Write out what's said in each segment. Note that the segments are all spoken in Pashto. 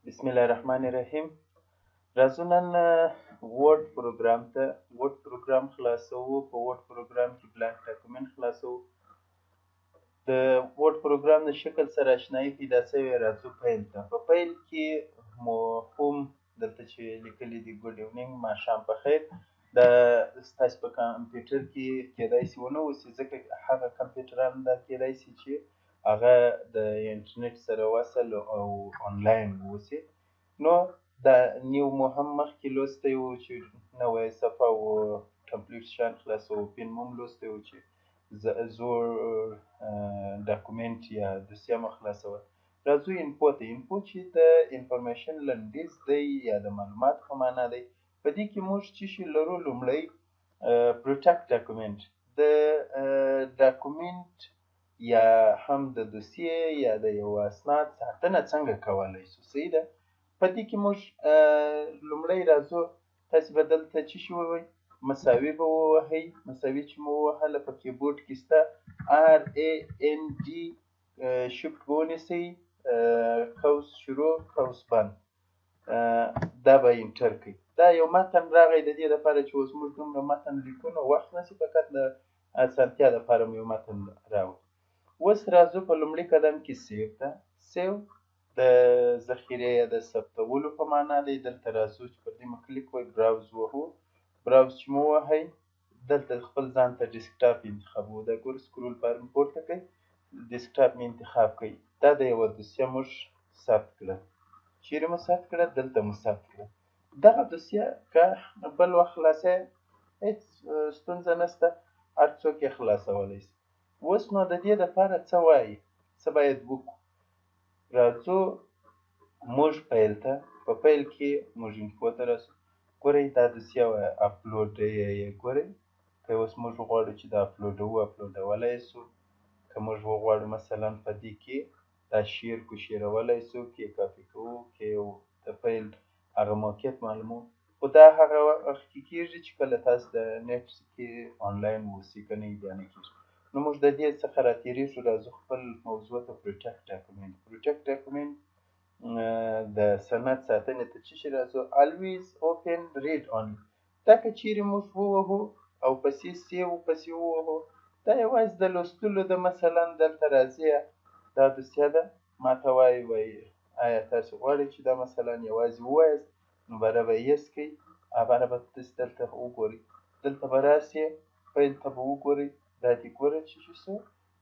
بسم الله الرحمن الرحیم. راځو نن ورډ پروګرام خلاصوو. په ورډ پروګرام کې بلانک ډاکومنټ خلاصوو. د ورډ پروګرام د شکل سره آشنایي پیدا شوې. راځو پیل ته. په پیل کې مو هم دلته چې لیکلي دي ګوډ ایونینګ، ماښام په خیر. دا ستاسو په کمپیوټر کې کیدای شي ونه اوسي، ځکه هغه کمپیوټران دا کیدای شي چې هغه د انټرنیټ سره وصل او آنلاین واوسي. نو دا نیو مو هم مخکې لوستی و چې نوی صفحه و کمپلیټ شیان خلاصوو. پین مو هم لوستی و چې زوړ ډاکومنټ یا دوسیه مو خلاصول. راځو انفو ته. انفو چې د انفارمیشن لنډیز دی یا د معلوماتو په معنا دی. په دې کې موږ څه شي لرو؟ لومړی پروټکټ ډاکومنټ، د ډاکومنټ یا هم د دوسیې یا د یو اسناد ساتنه څنګه کولی شو. صحیح ده. په دې کې موږ لومړی راځو، تاسې به دلته څه شي ووایئ؟ مساوي به ووهئ. مساوي چې مو ووهله په کیبورډ کې شته RAND شفت به ونیسئ، قوس شروع قوس بند، دا به انټر کړئ. دا یو متن راغی، د دې لپاره چې اوس موږ دومره متن لیکو نو وخت نشي، فقط د اسانتیا لپاره مو یو متن راوړ. اوس راځو په لومړي قدم کې سیو ته. سیو د ذخیرې یا د ثبتولو په معنا دی. دلته راځو چې پر دې مو کلیک وکړئ، براوز وهو. براوز چې مو ووهئ، دلته خپل ځان ته ډیسکټاپ انتخابوو. دا ګوره سکرول بار مې پورته کړئ، ډیسکټاپ مې انتخاب کړئ. دا د یوه دوسیه موږ ثبت کړه. چیرې مو ثبت کړه؟ دلته مو ثبت کړه. دغه دوسیه که بل وخت خلاصوئ هېڅ ستونزه نشته، هر څوک یې خلاصولی شي. اوس نو د دې دپاره څه وایي، څه باید وکړو؟ راځو موږ پیل ته. په پیل کې موږ انفو ته راسو. ګورئ دا دوسیه وه، اپلوډ یې ګورئ. که اوس موږ وغواړو چې دا اپلوډوو، اپلوډولی یې شو. که موږ وغواړو مثلا په دې کې دا شیر کو شیرولی شو، کې کاپي کوو، کې د پیل هغه موقعیت معلوموو. خو دا هغه وخت کې کېږي چې کله تاسو د نیټ کې آنلاین اوسئ، که نه بیا نه کېږي. نو موږ د دې څخه راتېرېږو. راځو خپل موضوع ته. پروټکټ ډاکومنټ. پروټکټ ډاکومنټ د سند ساتنې ته څه شي راځو؟ الویز اوپن ریډ اونلی. دا که چیرې موږ ووهو او پسې سیو پسې ووهو، دا یوازې د لوستلو ده. مثلا دلته راځي، دا دوسیه ده، ماته وایي آیا تاسو غواړئ چې دا مثلا یوازې ووایاست؟ نو بره به یس کوئ، بره به تاسې دلته وګورئ. دلته به راسئ، پیل ته به وګورئ. دا دې ګوره څه شي شو؟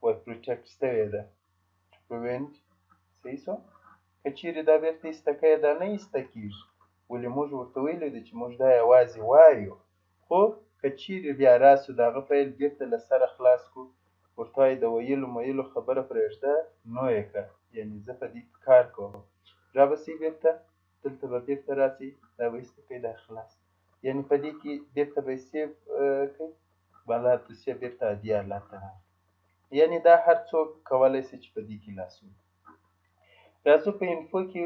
وایي پروټکټ شوې ده. پروینټ. صحیح شو؟ که چیرې دا بیرته ایسته کوئ، دا نه ایسته کېږي. ولې موږ ورته ویلي دي چې موږ دا یوازې وایو. خو که چیرې بیا راسو د هغه فایل بیرته له سره خلاص کړو، ورته وایي د ویلو خبره پرېږده، نو یې کړه، یعنې زه په دې کار کوم. را به شئ بیرته، دلته به بیرته راسئ، دا به ایسته کړئ، دا خلاص. یعنې په دې کې بیرته به یې سیو کړئ، بله دوسیه بیرته عادي حالت ته راغله. یعنې دا هر څوک کولی شي چې په دې کې لاس ووهي. راځو په انفو کې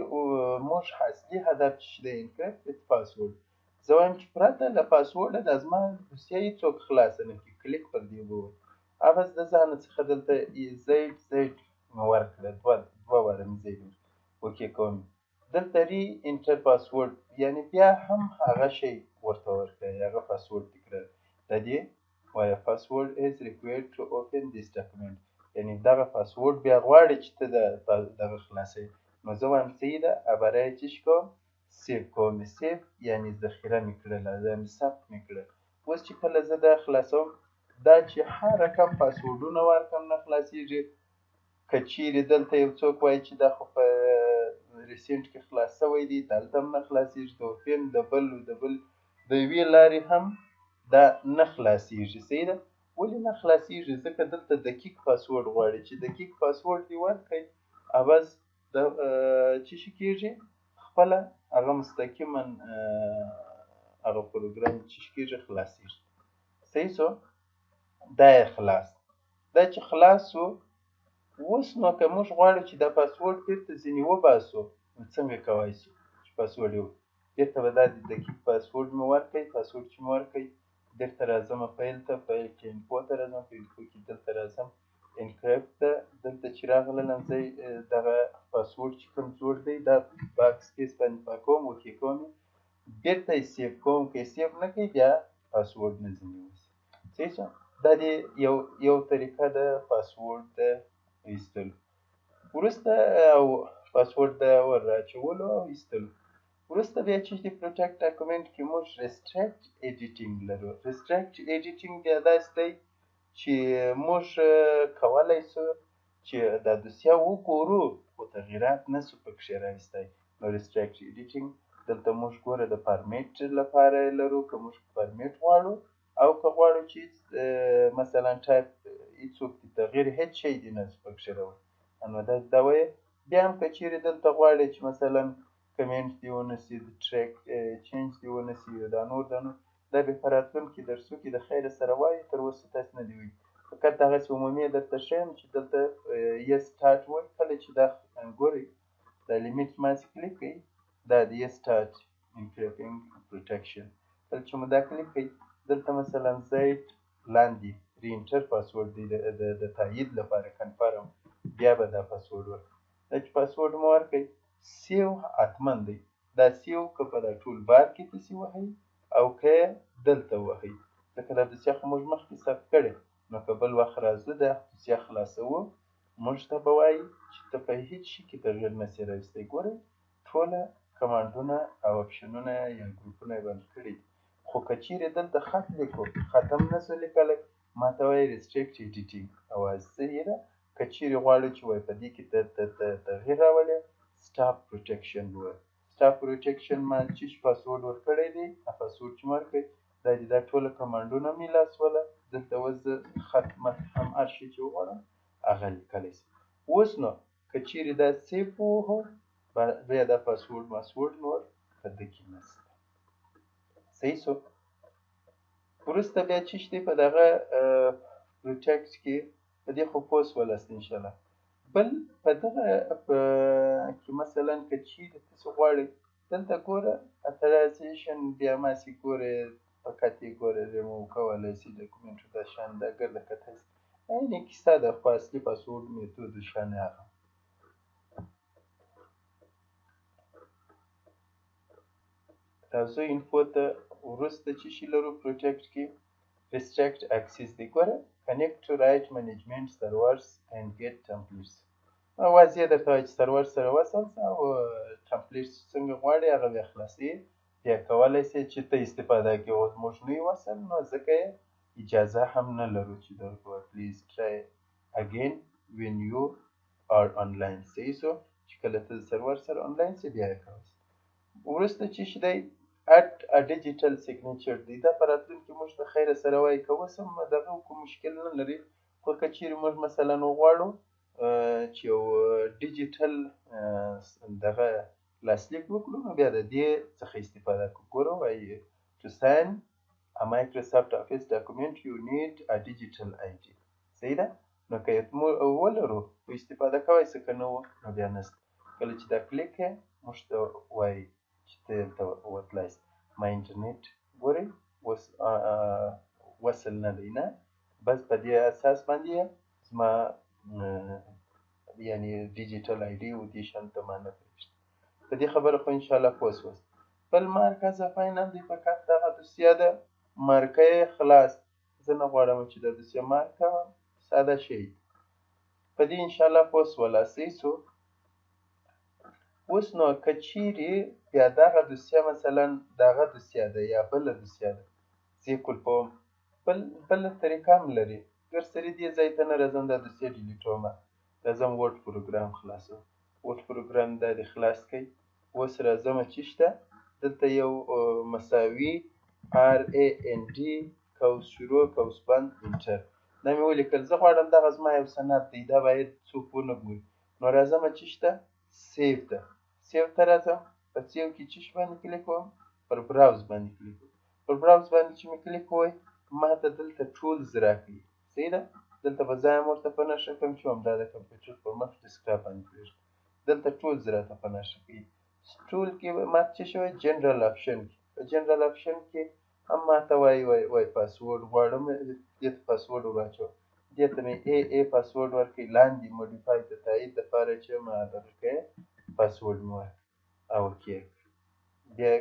موږ اصلي هدف چې دی انکریپټډ پاسورډ. زه وایم چې پرته له پاسورډه دا زما دوسیه هېڅوک خلاصه نه کړي. کلیک پر دې ووهئ. عوض د ځانه څخه دلته زید مې ورکړه، دوه واره مې زید اوکې کوم. دلته ری انټر پاسورډ، یعنې بیا هم هغه شی ورته ورکړئ، هغه پاسورډ تکرار. د دې وایه پاسورډ از ریکوایرډ ټو اوپن دیس ډاکومنټ، یعنې دغه پاسورډ بیا غواړي چې ته دغه خلاصوې. نو زه وایم صحیح ده، بره یې څه شي کوم؟ سیو کوم. سیو یعنې ذخیره مې کړله، یعنې ثبت مې کړه. اوس چې کله زه دا خلاصوم، دا چې هر رقم پاسورډونه ورکړم نه خلاصېږي. که چیرې دلته یو څوک وایي چې دا خو په ریسنټ کې خلاص شوی دی، دلته هم نه خلاصېږي. د اوپن د یوې لارې هم دا نه خلاصېږي. صحیح ده. ولې نه خلاصېږي؟ ځکه دلته دقیق پاسورډ غواړي. چې دقیق پاسورډ دې ورکړئ، عوض د څه شي کېږي؟ خپله هغه مستقیما هغه پروګرام څه شي کېږي؟ خلاصېږي. صحیح شو؟ دا یې خلاص. دا چې خلاص شو، اوس نو که موږ غواړو چې دا پاسورډ بیرته ځینې وباسو، نو څنګه کولی شو چې پاسورډ یې بیرته به دا دقیق پاسورډ مې ورکړئ. پاسورډ چې مې ورکړئ، بیرته راځم پیل ته. پیل کې انفو ته راځم. په انفو کې دلته راځم، انکریپت ده. دلته چې راغلم زه دغه پاسورډ چې کوم جوړ دی دا باکس سپیس باندې پاکوم اوکې کوم بیرته یې سیف کوم که یې سیف نه کوي بیا پاسورډ نه ځینې وځي صحیح شو دا دې یو طریقه ده پاسورډ د ایستلو وروسته او پاسورډ د ور اچولو او ایستلو وروسته بیا چې د پروټیکټ ډاکومنټ کې موږ ریسټریکټ ایډیټینګ لرو ریسټریکټ ایډیټینګ بیا داسې دی چې موږ کولی شو چې دا دوسیه وګورو خو تغییرات نشو پکښې راوستی نو ریسټریکټ ایډیټینګ دلته موږ ګوره د فارمیټ لپاره لرو که موږ فارمیټ غواړو او که غواړو چې مثلا ټایپ هیڅوک د تغییر هیڅ شی دې نشو پکښې راوړی نو دا وایي بیا هم که چیرې دلته غواړې چې مثلا کمنټ دې ونشي د ټریک چینج دې ونشي دا نور دا بیا په راتلونکي درسو کې د خیر سره وایي تر اوسه تاسې نه دي ویلي فقط دغسې عمومي درته ښیم چې دلته یس سټارټ وایي کله چې دا ګورئ دا لیمیټ ماسې کلیک کوئ دا د یس سټارټ انکریپټینګ پروټیکشن کله چې مو دا کلیک کوئ دلته مثلا زید لاندې رینټر پاسورډ دی د تایید لپاره کنفرم بیا به دا پاسورډ ورکړئ دا چې پاسورډ مو ورکړئ سیو حتما دی دا سیو که په دا ټول بار کې تاسې وهئ او که دلته وهئ ځکه دا دوسیه خو موږ مخکې ثبت کړې نو که بل وخت راځو دا دوسیه خلاصوو موږ ته به وایي چې ته په هیڅ شي کې تغییر نشې راوستی ګورئ ټوله کمانډونه او اپشنونه یا ګروپونه یې بند کړي دي خو که چیرې دلته خط لیکو خط هم نشو لیکلی ما ته وایي ریسټریکټ ایډیټینګ اواز صحیح ده که چیرې غواړو چې وایي په دې کې تغییر راولې سټاپ پروټیکشن وایي سټاپ پروټیکشن ما چې پاسورډ ورکړی دی پاسورډ چې مو ورکړی دا دې دا ټوله کمانډونه مې لاسوله دلته اوس زه خط مخ هم هر شی چې وغواړم هغه لیکلی شم اوس نو که چیرې دا سیف ووهو بیا دا پاسورډ ماسورډ نور په ده کې نشته صحیح شو وروسته بیا چې دی په دغه پروټیکټ کې په دې خو پوه شولاست انشاءالله بل په دغه کې مثلا که چیرې تاسو غواړئ دلته ګوره اترایزیشن بیا ماسې ګورئ فقط یې ګوره ریموو کولی شي ډاکومنټو دا شان دا ګرده کتلی شي عین کیسه ده خو اصلي پاسورډ میتود شان هغه راځو انفو ته وروسته چې شي لرو پروټیکټ کې restrict access دی ګوره connect to right management servers and get templates واضح درته وایي چې سرور سره وصل او ټمپلیټ څنګه غواړې هغه بیا خلاصوي بیا کولی شې چې ته استفاده کړې اوس موږ نه یو وصل نو ځکه یې اجازه هم نه لرو چې درته وایي پلیز try again when you are online صحیح شو چې کله ته سرور سره آنلاین شې بیا یې کولی شې وروسته چې شي دی اټ ا ډیجیټل سیګنیچر دی دا په راتلونکي موږ د خیره سره وایي که اوس هم دغه کوم مشکل نه لري خو که چیرې موږ مثلا وغواړو چې یو ډیجیټل دغه لاسلیک وکړو نو بیا د دې څخه استفاده کوو ګوره وایي to sign a Microsoft Office document you need a digital ID صحیح ده نو که ولرو استفاده کولی شو که نه و نو بیا نشته کله چې دا کلیک کړې موږ ته وایي چې ته دلته وتلی شې ما انټرنیټ ګورئ اوس وصل نه دی نه بس په دې اساس باندې زما یعنې ډیجیټل آی ډي و دې شیانو ته ما نه پرېږدي په دې خبره خو انشاءالله پوه شوست بل مارکز فاینل دی فقط دغه دوسیه ده مارکه یې خلاص زه نه غواړم چې دا دوسیه مارک کوم ساده شی په دې انشاءالله پوه شولاست شو اوس نو که چیرې بیا دغه دوسیه مثلا دغه دوسیه ده یا بله دوسیه ده زه یې کلپوم بله طریقه هم لري ګرسري دې ځای ته نه راځم دا دوسیه ډیلیټومه راځم ورډ پروګرام خلاصوم ورډ پروګرام دا دې خلاص کړئ اوس راځمه چې شته دلته یو مساوي RAND قوس شروع قوس بند انټر دا مې ولیکل زه غواړم دغه زما یو سند دی دا باید څوک ونه ګوري نو راځمه چې شته سیو ته سیو ته راځم په سیو کې چې باندې کلیک کوم پر براوز باندې کلیک کوم پر براوز باندې چې مې کلیک ووایي ما ته دلته ټولز راکوي صحیح ده دلته به ځای هم ورته په نښه کړم چې همدا د کمپیوټر پر مخ ډسکټاپ باندې پرېږدم دلته ټولز راته په نښه کوي ټول کې ما ته څه شوی جنرال آپشن کې په جنرال آپشن کې هم ما ته وایي پاسورډ غواړم دې ته پاسورډ ور واچوم دې ته مې ای پاسورډ ورکړئ، لاندې موډیفای د تایید دپاره چې ما دغه کړی پاسورډ مې ورکړ او اوکې بیا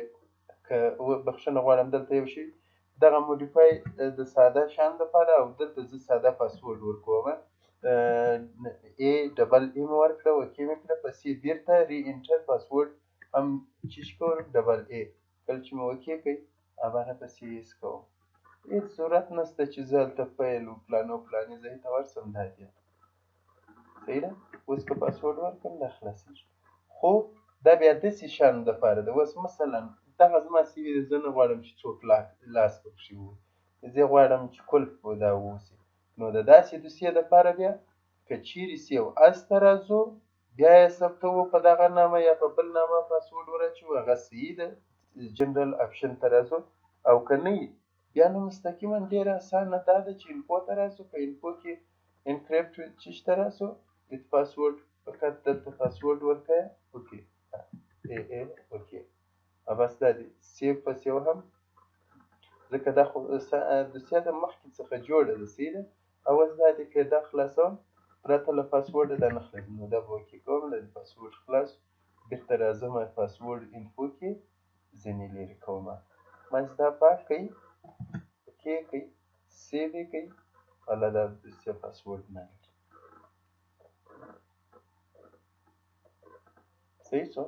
که بخښنه غواړم دلته یو شی دغه موډیفای د ساده شیانو دپاره او دلته زه ساده پاسورډ ورکومه ای ډبل ای مې ورکړه اوکې مې کړه پسې بېرته ری انټر پاسورډ هم چیش کوم ډبل ای کله چې مې اوکې کړئ هماغه پسې یې کوم هېڅ ضرورت نشته چې زه هلته فیل و فلانه و فلاني ځای ته ورشم دا دې صحیح ده اوس که پاسورډ ورکړم دا خلاصېږي خو دا بیا داسې شیانو دپاره ده اوس مثلا دغه زما سی وي زه نه غواړم چې څوک لاس پکښې ووهي زه غواړم چې کلف به دا واوسي نو د داسې دوسیې دپاره بیا که چیرې سیو اس ته راځو بیا یې ثبتوو په دغه نامه یا په بل نامه پاسورډ ورچوو هغه صحیح ده جنرال آپشن ته راځو او که نه وي بیا نو مستقیما ډېره اسانه دا ده چې انفو ته راسو په انفو کې انکریپټ چیش ته راسو ویت پاسورډ فقط دلته پاسورډ ورکړئ اوکې اوکې او بس دا دی سیو په سیو هم ځکه دا خو دوسیه د مخکې څخه جوړه ده صحیح ده او اوس دا دی که دا خلاصوم پرته له پاسورډه دا نه خلاصېږي نو دا به اوکې کوم دا د پاسورډ خلاص بېرته راځم پاسورډ انفو کې ځینې لرې کوم منځ دا پاک کړئ اوکې کړئ سیو یې کړئ حالا دا دوسیه پاسورډ نه لري صحیح شو